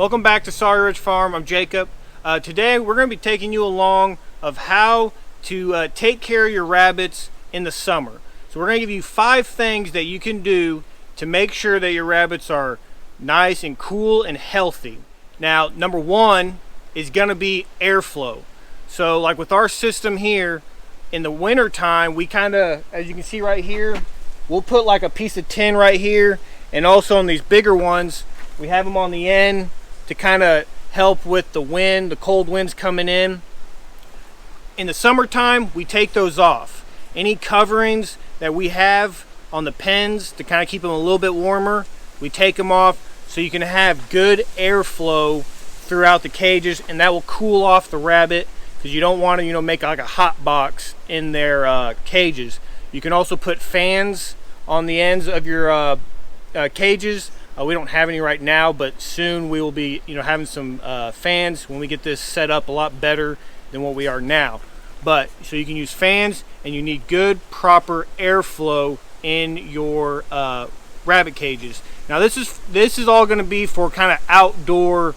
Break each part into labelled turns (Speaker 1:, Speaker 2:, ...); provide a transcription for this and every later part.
Speaker 1: Welcome back to Sawyer Ridge Farm. I'm Jacob. Today we're going to be taking you along of how to take care of your rabbits in the summer. So we're going to give you 5 things that you can do to make sure that your rabbits are nice and cool and healthy. Now, number 1 is going to be airflow. So like with our system here, in the winter time, we kind of, as you can see right here, we'll put like a piece of tin right here, and also on these bigger ones, we have them on the end to kind of help with the wind, the cold winds coming in. In the summertime, we take those off. Any coverings that we have on the pens to kind of keep them a little bit warmer, we take them off so you can have good airflow throughout the cages, and that will cool off the rabbit, because you don't want to, make like a hot box in their cages. You can also put fans on the ends of your cages. We don't have any right now, but soon we will be, having some fans when we get this set up a lot better than what we are now. But so you can use fans, and you need good, proper airflow in your rabbit cages. Now this is all going to be for kind of outdoor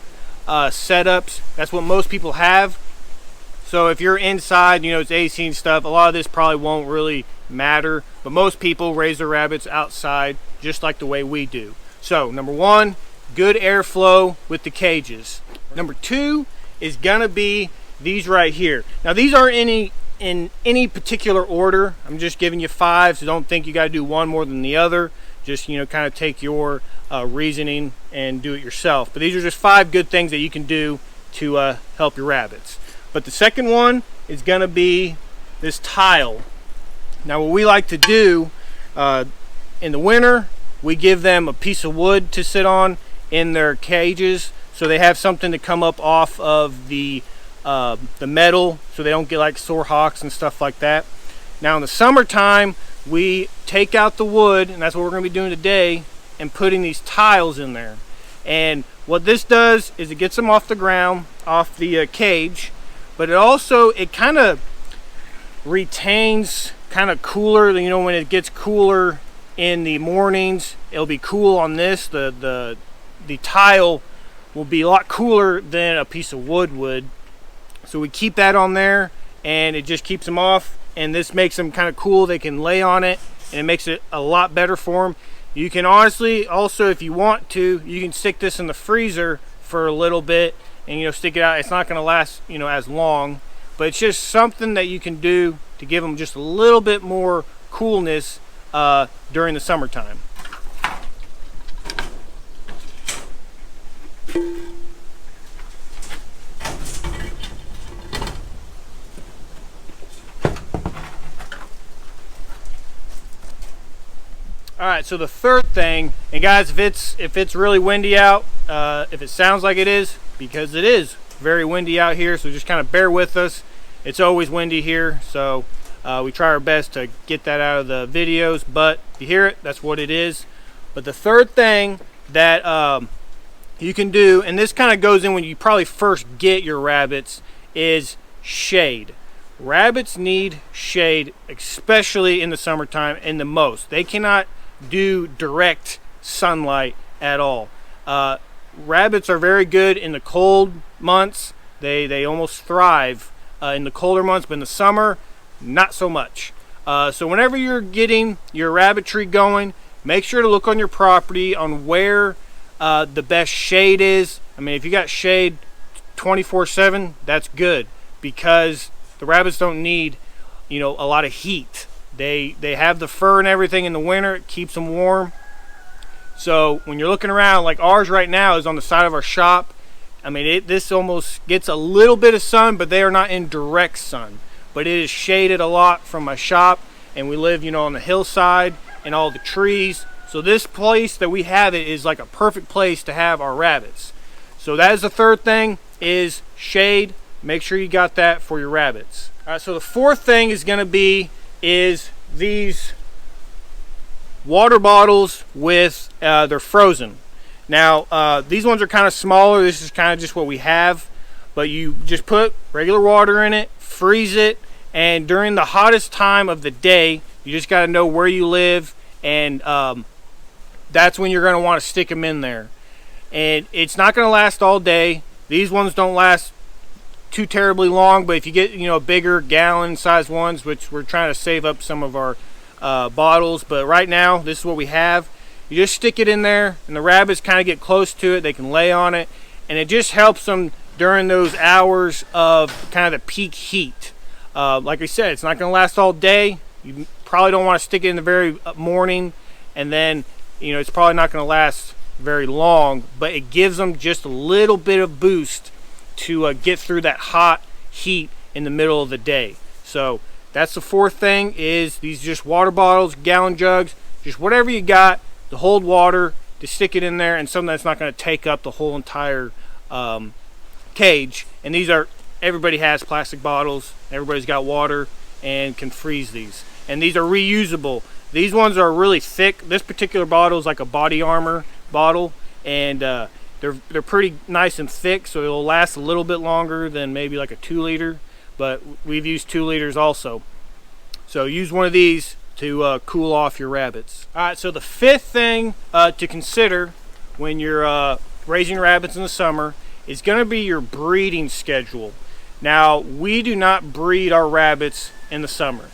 Speaker 1: setups. That's what most people have. So if you're inside, it's AC and stuff, a lot of this probably won't really matter. But most people raise their rabbits outside just like the way we do. So number 1, good airflow with the cages. Number 2 is gonna be these right here. Now these aren't in any particular order. I'm just giving you 5, so don't think you gotta do one more than the other. Just kind of take your reasoning and do it yourself. But these are just 5 good things that you can do to help your rabbits. But the second one is gonna be this tile. Now what we like to do in the winter, we give them a piece of wood to sit on in their cages, so they have something to come up off of the metal, so they don't get like sore hocks and stuff like that. Now in the summertime, we take out the wood, and that's what we're going to be doing today, and putting these tiles in there. And what this does is it gets them off the ground, off the cage, but it kind of retains kind of cooler. When it gets cooler in the mornings, it'll be cool on this. The tile will be a lot cooler than a piece of wood would. So we keep that on there, and it just keeps them off, and this makes them kind of cool. They can lay on it, and it makes it a lot better for them. You can honestly also, if you want to, you can stick this in the freezer for a little bit and stick it out. It's not going to last as long, but it's just something that you can do to give them just a little bit more coolness during the summertime. Alright, so the third thing, and guys, if it's really windy out, if it sounds like it is, because it is very windy out here, so just kind of bear with us. It's always windy here, so we try our best to get that out of the videos, but if you hear it, that's what it is. But the third thing that you can do, and this kind of goes in when you probably first get your rabbits, is shade. Rabbits need shade, especially in the summertime, and the most. They cannot do direct sunlight at all. Rabbits are very good in the cold months. They almost thrive in the colder months, but in the summer, not so much. So whenever you're getting your rabbitry going, make sure to look on your property on where the best shade is. I mean, if you got shade 24/7, that's good, because the rabbits don't need a lot of heat. They have the fur and everything in the winter. It keeps them warm. So when you're looking around, like ours right now is on the side of our shop. I mean, this almost gets a little bit of sun, but they are not in direct sun. But it is shaded a lot from my shop, and we live, on the hillside and all the trees. So this place that we have it is like a perfect place to have our rabbits. So that is the third thing, is shade. Make sure you got that for your rabbits. All right, so the fourth thing is going to be these water bottles with they're frozen. Now these ones are kind of smaller. This is kind of just what we have, but you just put regular water in it, freeze it, and during the hottest time of the day, you just got to know where you live, and that's when you're going to want to stick them in there. and it's not going to last all day. These ones don't last too terribly long, but if you get, you know, bigger gallon size ones, which we're trying to save up some of our bottles, but right now this is what we have. You just stick it in there, and the rabbits kind of get close to it. They can lay on it, and it just helps them during those hours of kind of the peak heat. Like I said, it's not going to last all day. You probably don't want to stick it in the very morning, and then, you know, it's probably not going to last very long, but it gives them just a little bit of boost to get through that hot heat in the middle of the day. So that's the fourth thing, is these just water bottles, gallon jugs, just whatever you got to hold water, to stick it in there, and something that's not going to take up the whole entire cage. And these are, everybody has plastic bottles, everybody's got water and can freeze these, and these are reusable. These ones are really thick. This particular bottle is like a body armor bottle, and they're pretty nice and thick, so it'll last a little bit longer than maybe like a 2 liter, but we've used 2 liters also. So use one of these to cool off your rabbits. All right, so the fifth thing to consider when you're raising rabbits in the summer is going to be your breeding schedule. Now, we do not breed our rabbits in the summer.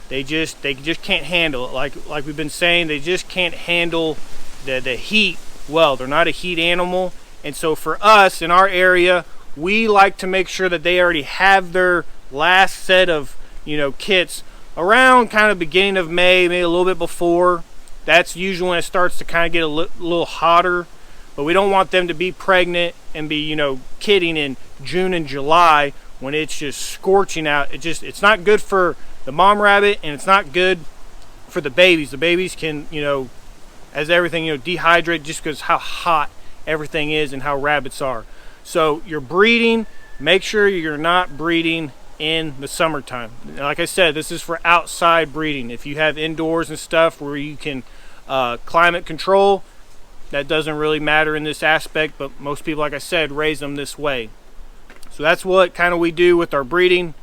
Speaker 1: They just can't handle it. Like we've been saying, they just can't handle the heat well. They're not a heat animal, and so for us in our area, we like to make sure that they already have their last set of, you know, kits around kind of beginning of May, maybe a little bit before. That's usually when it starts to kind of get a little hotter. But we don't want them to be pregnant and be, you know, kidding in June and July when it's just scorching out. It's not good for the mom rabbit, and it's not good for the babies. The babies can, you know, as everything, you know, dehydrate just because how hot everything is and how rabbits are. So you're breeding, make sure you're not breeding in the summertime. Like I said, this is for outside breeding. If you have indoors and stuff where you can climate control, that doesn't really matter in this aspect, but most people, like I said, raise them this way. So that's what kind of we do with our breeding.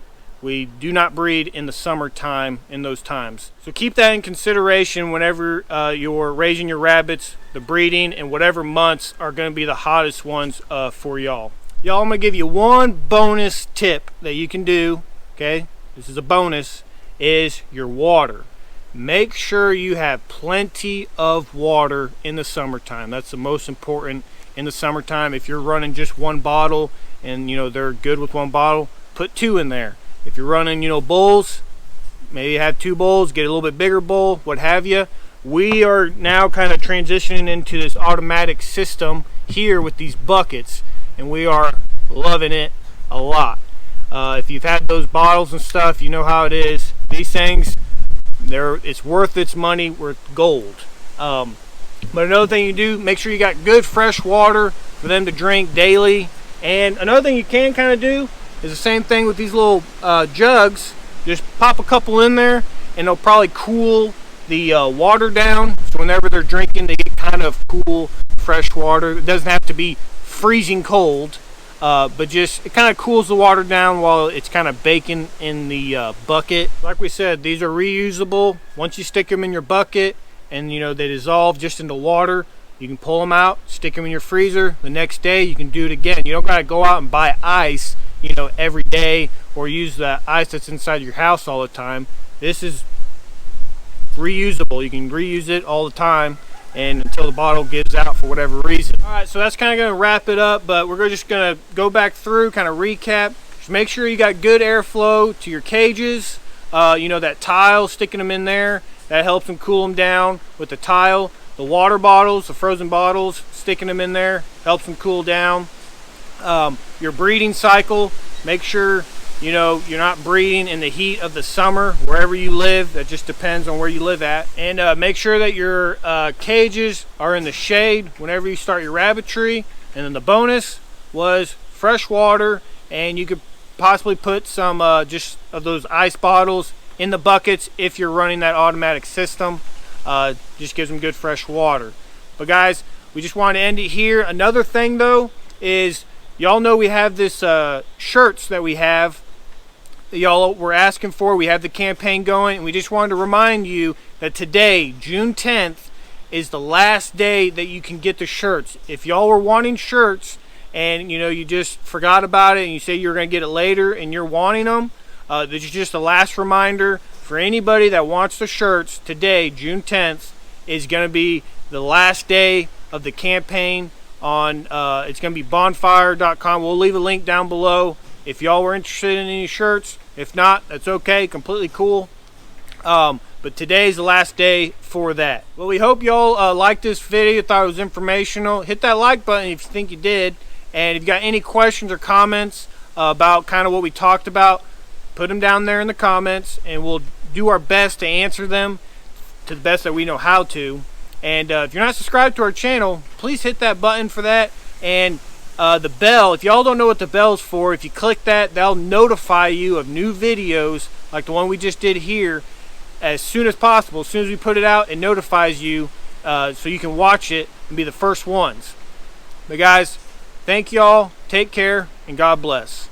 Speaker 1: We do not breed in the summertime in those times. So keep that in consideration whenever you're raising your rabbits. The breeding and whatever months are going to be the hottest ones for y'all. Y'all, I'm going to give you one bonus tip that you can do, okay? This is a bonus, is your water. Make sure you have plenty of water in the summertime. That's the most important in the summertime. If you're running just one bottle and, you know, they're good with one bottle, put 2 in there. If you're running, you know, bowls, maybe have 2 bowls, get a little bit bigger bowl, what have you. We are now kind of transitioning into this automatic system here with these buckets, and we are loving it a lot. If you've had those bottles and stuff, you know how it is. These things, it's worth its money, worth gold. But another thing you do, make sure you got good fresh water for them to drink daily. And another thing you can kind of do is the same thing with these little jugs. Just pop a couple in there, and they'll probably cool the water down. So whenever they're drinking, they get kind of cool, fresh water. It doesn't have to be freezing cold, but just it kind of cools the water down while it's kind of baking in the bucket. Like we said, these are reusable. Once you stick them in your bucket and, you know, they dissolve just into water, you can pull them out, stick them in your freezer. The next day you can do it again. You don't gotta go out and buy ice, you know, every day, or use the ice that's inside your house all the time. This is reusable. You can reuse it all the time, and until the bottle gives out for whatever reason. All right, so that's kind of going to wrap it up, but we're just going to go back through, kind of recap. Just make sure you got good airflow to your cages. You know, that tile, sticking them in there, that helps them cool them down with the tile. The water bottles, the frozen bottles, sticking them in there helps them cool down. Your breeding cycle, make sure, you know, you're not breeding in the heat of the summer wherever you live. That just depends on where you live at. And make sure that your cages are in the shade whenever you start your rabbitry. And then the bonus was fresh water, and you could possibly put some just of those ice bottles in the buckets if you're running that automatic system. Just gives them good fresh water. But guys, we just want to end it here. Another thing though is, y'all know we have this shirts that we have, y'all were asking for. We have the campaign going, and we just wanted to remind you that today, June 10th, is the last day that you can get the shirts. If y'all were wanting shirts and you just forgot about it and you say you're going to get it later and you're wanting them, this is just the last reminder for anybody that wants the shirts. Today, June 10th, is going to be the last day of the campaign on it's going to be bonfire.com. We'll leave a link down below if y'all were interested in any shirts. If not, that's okay, completely cool. But today's the last day for that. Well, we hope y'all liked this video, thought it was informational. Hit that like button if you think you did. And if you got any questions or comments about kind of what we talked about, put them down there in the comments, and we'll do our best to answer them to the best that we know how to. And if you're not subscribed to our channel, please hit that button for that. And the bell, if y'all don't know what the bell's for, if you click that, that'll notify you of new videos like the one we just did here as soon as possible. As soon as we put it out, it notifies you so you can watch it and be the first ones. But guys, thank y'all, take care, and God bless.